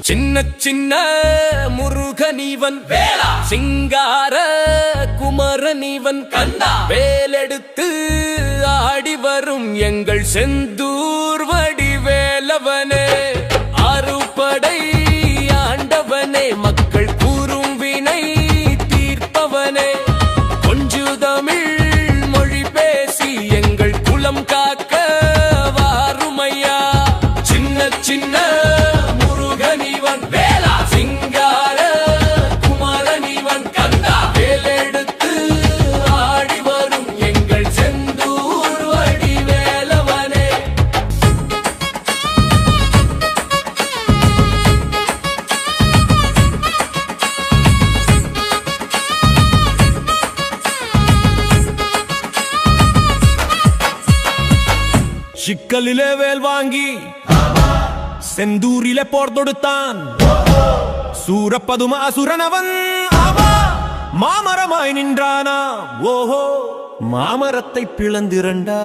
சின்ன சின்ன முருகனீவன் வேளா சிங்கார குமரனீவன் கண்டா வேலெடுத்து ஆடி வரும் எங்கள் செந்தூர் வடிவேலவனே அறுபடை ஆண்டவனே மக்கள் கூறும் வினை தீர்ப்பவனே கொஞ்சு தமிழ் மொழி பேசி எங்கள் குலம் காக்க வாருமையா சின்ன சின்ன சிக்கலிலே வேல் வாங்கி செந்தூரிலே போர் தொடுத்தான் சூரப்பதும அசுரனவன் மாமரமாய் நின்றானா ஓஹோ மாமரத்தை பிளந்திரண்டா